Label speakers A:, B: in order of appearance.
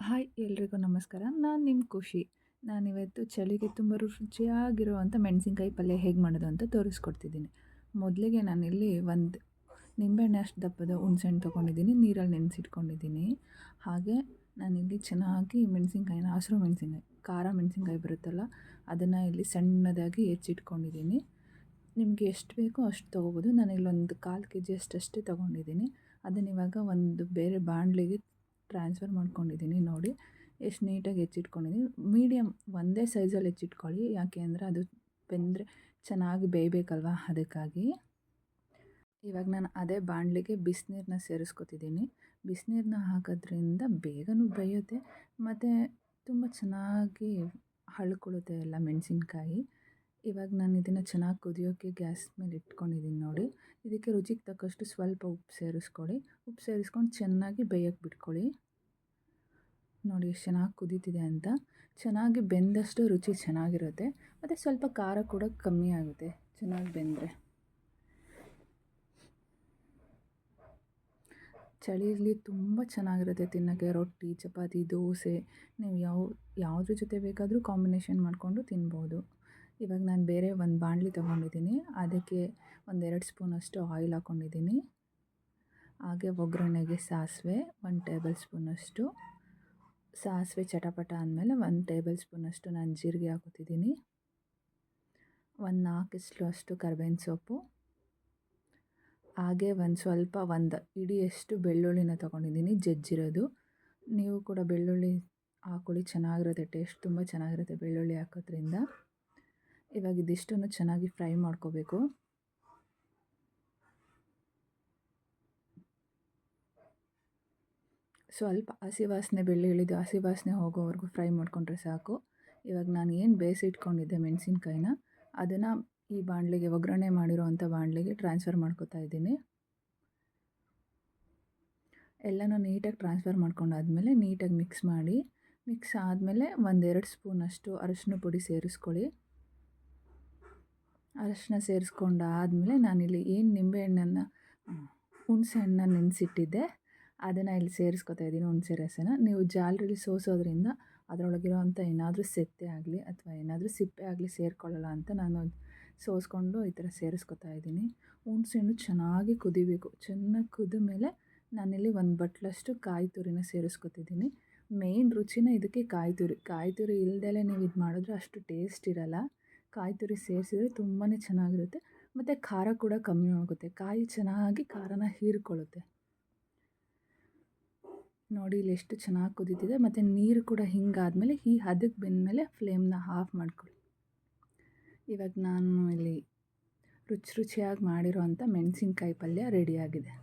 A: Hi ಎಲ್ರಿಗೂ ನಮಸ್ಕಾರ. ನಾನು ನಿಮ್ಮ ಖುಷಿ. ನಾನಿವತ್ತು ಚಳಿಗೆ ತುಂಬ ರುಚಿಯಾಗಿರುವಂಥ ಮೆಣಸಿನ್ಕಾಯಿ ಪಲ್ಯ ಹೇಗೆ ಮಾಡೋದು ಅಂತ ತೋರಿಸ್ಕೊಡ್ತಿದ್ದೀನಿ. ಮೊದಲಿಗೆ ನಾನಿಲ್ಲಿ ಒಂದು ನಿಂಬೆಹಣ್ಣು ಅಷ್ಟು ದಪ್ಪದ ಹುಣಸೆಹಣ್ಣು ತೊಗೊಂಡಿದ್ದೀನಿ, ನೀರಲ್ಲಿ ನೆನೆಸಿಟ್ಕೊಂಡಿದ್ದೀನಿ. ಹಾಗೆ ನಾನಿಲ್ಲಿ ಚೆನ್ನಾಗಿ ಮೆಣಸಿನ್ಕಾಯಿನ ಹಸಿರು ಮೆಣಸಿನ್ಕಾಯಿ, ಖಾರ ಮೆಣಸಿನ್ಕಾಯಿ ಬರುತ್ತಲ್ಲ, ಅದನ್ನು ಇಲ್ಲಿ ಸಣ್ಣದಾಗಿ ಹೆಚ್ಚಿಟ್ಕೊಂಡಿದ್ದೀನಿ. ನಿಮಗೆ ಎಷ್ಟು ಬೇಕೋ ಅಷ್ಟು ತೊಗೋಬೋದು. ನಾನಿಲ್ಲೊಂದು 1/4 kg ಅಷ್ಟೇ ತೊಗೊಂಡಿದ್ದೀನಿ. ಅದನ್ನ ಇವಾಗ ಒಂದು ಬೇರೆ ಬಾಣಲೆಗೆ ಟ್ರಾನ್ಸ್ಫರ್ ಮಾಡ್ಕೊಂಡಿದ್ದೀನಿ. ನೋಡಿ ಎಷ್ಟು ನೀಟಾಗಿ ಹೆಚ್ಚಿಟ್ಕೊಂಡಿದ್ದೀನಿ. ಮೀಡಿಯಮ್ ಒಂದೇ ಸೈಜಲ್ಲಿ ಹೆಚ್ಚಿಟ್ಕೊಳ್ಳಿ, ಯಾಕೆ ಅಂದರೆ ಅದು ಬೆಂದರೆ ಚೆನ್ನಾಗಿ ಬೇಯಬೇಕಲ್ವ, ಅದಕ್ಕಾಗಿ. ಇವಾಗ ನಾನು ಅದೇ ಬಾಣಲೆಗೆ ಬಿಸಿನೀರನ್ನ ಸೇರಿಸ್ಕೊತಿದ್ದೀನಿ. ಬಿಸಿನೀರನ್ನ ಹಾಕೋದ್ರಿಂದ ಬೇಗನೂ ಬೇಯುತ್ತೆ ಮತ್ತು ತುಂಬ ಚೆನ್ನಾಗಿ ಹಳ್ಕೊಳ್ಳುತ್ತೆ ಎಲ್ಲ ಮೆಣಸಿನ್ಕಾಯಿ. ಇವಾಗ ನಾನು ಇದನ್ನು ಚೆನ್ನಾಗಿ ಕುದಿಯೋಕ್ಕೆ ಗ್ಯಾಸ್ ಮೇಲೆ ಇಟ್ಕೊಂಡಿದ್ದೀನಿ. ನೋಡಿ, ಇದಕ್ಕೆ ರುಚಿಗೆ ತಕ್ಕಷ್ಟು ಸ್ವಲ್ಪ ಉಪ್ಪು ಸೇರಿಸ್ಕೊಳ್ಳಿ. ಉಪ್ಪು ಸೇರಿಸ್ಕೊಂಡು ಚೆನ್ನಾಗಿ ಬೇಯಕ್ಕೆ ಬಿಟ್ಕೊಳ್ಳಿ. ನೋಡಿ ಎಷ್ಟು ಚೆನ್ನಾಗಿ ಕುದೀತಿದೆ ಅಂತ. ಚೆನ್ನಾಗಿ ಬೆಂದಷ್ಟು ರುಚಿ ಚೆನ್ನಾಗಿರುತ್ತೆ ಮತ್ತು ಸ್ವಲ್ಪ ಖಾರ ಕೂಡ ಕಮ್ಮಿ ಆಗುತ್ತೆ ಚೆನ್ನಾಗಿ ಬೆಂದರೆ. ಚಳಿಯಲ್ಲಿ ತುಂಬ ಚೆನ್ನಾಗಿರುತ್ತೆ ತಿನ್ನೋಕ್ಕೆ. ರೊಟ್ಟಿ, ಚಪಾತಿ, ದೋಸೆ, ನೀವು ಯಾವುದ್ರ ಜೊತೆ ಬೇಕಾದರೂ ಕಾಂಬಿನೇಷನ್ ಮಾಡಿಕೊಂಡು ತಿನ್ಬೋದು. ಇವಾಗ ನಾನು ಬೇರೆ ಒಂದು ಬಾಣಲಿ ತೊಗೊಂಡಿದ್ದೀನಿ. ಅದಕ್ಕೆ 1-2 ಸ್ಪೂನಷ್ಟು ಆಯಿಲ್ ಹಾಕ್ಕೊಂಡಿದ್ದೀನಿ. ಹಾಗೆ ಒಗ್ಗರಣೆಗೆ ಸಾಸಿವೆ 1 ಟೇಬಲ್ ಸ್ಪೂನಷ್ಟು. ಸಾಸಿವೆ ಚಟಪಟ ಅಂದಮೇಲೆ 1 ಟೇಬಲ್ ಸ್ಪೂನಷ್ಟು ನಾನು ಜೀರಿಗೆ ಹಾಕೋತಿದ್ದೀನಿ. 4 ಅಷ್ಟು ಕರಿಬೇವಿನ ಸೊಪ್ಪು. ಹಾಗೆ ಒಂದು ಹಿಡಿಯಷ್ಟು ಬೆಳ್ಳುಳ್ಳಿನ ತೊಗೊಂಡಿದ್ದೀನಿ, ಜಜ್ಜಿರೋದು. ನೀವು ಕೂಡ ಬೆಳ್ಳುಳ್ಳಿ ಹಾಕ್ಕೊಳ್ಳಿ, ಚೆನ್ನಾಗಿರುತ್ತೆ, ಟೇಸ್ಟ್ ತುಂಬ ಚೆನ್ನಾಗಿರುತ್ತೆ ಬೆಳ್ಳುಳ್ಳಿ ಹಾಕೋದ್ರಿಂದ. ಇವಾಗ ಇದಿಷ್ಟನ್ನು ಚೆನ್ನಾಗಿ ಫ್ರೈ ಮಾಡ್ಕೋಬೇಕು. ಸ್ವಲ್ಪ ಹಸಿ ವಾಸನೆ, ಬೆಳ್ಳುಳ್ಳಿದು ಹಸಿ ವಾಸನೆ ಹೋಗೋವರೆಗೂ ಫ್ರೈ ಮಾಡಿಕೊಂಡ್ರೆ ಸಾಕು. ಇವಾಗ ನಾನು ಏನು ಬೇಯಿಸಿಟ್ಕೊಂಡಿದ್ದೆ ಮೆಣಸಿನ್ಕಾಯಿನ, ಅದನ್ನು ಈ ಬಾಣಲೆಗೆ, ಒಗ್ಗರಣೆ ಮಾಡಿರೋವಂಥ ಬಾಣಲೆಗೆ ಟ್ರಾನ್ಸ್ಫರ್ ಮಾಡ್ಕೊತಾ ಇದ್ದೀನಿ. ಎಲ್ಲನೂ ನೀಟಾಗಿ ಟ್ರಾನ್ಸ್ಫರ್ ಮಾಡ್ಕೊಂಡಾದ್ಮೇಲೆ ನೀಟಾಗಿ ಮಿಕ್ಸ್ ಮಾಡಿ. ಮಿಕ್ಸ್ ಆದಮೇಲೆ 1-2 ಸ್ಪೂನಷ್ಟು ಅರಶಿನ ಪುಡಿ ಸೇರಿಸ್ಕೊಳ್ಳಿ. ಅರಶಿನ ಸೇರಿಸ್ಕೊಂಡಾದಮೇಲೆ ನಾನಿಲ್ಲಿ ಏನು ಹುಣಸೆ ಹಣ್ಣನ್ನ ನೆನೆಸಿಟ್ಟಿದ್ದೆ, ಅದನ್ನು ಇಲ್ಲಿ ಸೇರಿಸ್ಕೊತಾ ಇದ್ದೀನಿ, ಹುಣಸೆ ರಸನ. ನೀವು ಜಾಲರಿಲಿ ಸೋಸೋದ್ರಿಂದ ಅದರೊಳಗಿರೋವಂಥ ಏನಾದರೂ ಸೆತ್ತೆ ಆಗಲಿ ಅಥವಾ ಏನಾದರೂ ಸಿಪ್ಪೆ ಆಗಲಿ ಸೇರಿಕೊಳ್ಳಲ್ಲ ಅಂತ ನಾನು ಸೋಸ್ಕೊಂಡು ಈ ಥರ ಸೇರಿಸ್ಕೊತಾ ಇದ್ದೀನಿ. ಹುಣಸೆ ಹಣ್ಣು ಚೆನ್ನಾಗಿ ಕುದಿಬೇಕು. ಚೆನ್ನಾಗಿ ಕುದಿದ ಮೇಲೆ ನಾನಿಲ್ಲಿ 1 ಬಟ್ಲಷ್ಟು ಕಾಯಿ ತುರಿನ ಸೇರಿಸ್ಕೊತಿದ್ದೀನಿ. ಮೇಯ್ನ್ ರುಚಿನ ಇದಕ್ಕೆ ಕಾಯಿ ತುರಿ ಇಲ್ದಲೇ ನೀವು ಇದು ಮಾಡಿದ್ರೆ ಅಷ್ಟು ಟೇಸ್ಟ್ ಇರೋಲ್ಲ. ಕಾಯಿ ತುರಿ ಸೇರಿಸಿದ್ರೆ ತುಂಬಾ ಚೆನ್ನಾಗಿರುತ್ತೆ ಮತ್ತು ಖಾರ ಕೂಡ ಕಮ್ಮಿ ಆಗುತ್ತೆ. ಕಾಯಿ ಚೆನ್ನಾಗಿ ಖಾರನ ಹೀರಿಕೊಳ್ಳುತ್ತೆ. ನೋಡಿ ಇಲ್ಲಿ ಎಷ್ಟು ಚೆನ್ನಾಗಿ ಕುದೀತಿದೆ ಮತ್ತು ನೀರು ಕೂಡ ಹಿಂಗಾದಮೇಲೆ ಈ ಹದಕ್ಕೆ ಬೆಂದಮೇಲೆ ಫ್ಲೇಮ್ನ ಆಫ್ ಮಾಡ್ಕೊಳ್ಳಿ. ಇವಾಗ ನಾನು ಇಲ್ಲಿ ರುಚಿಯಾಗಿ ಮಾಡಿರೋವಂಥ ಮೆಣಸಿನ್ಕಾಯಿ ಪಲ್ಯ ರೆಡಿಯಾಗಿದೆ.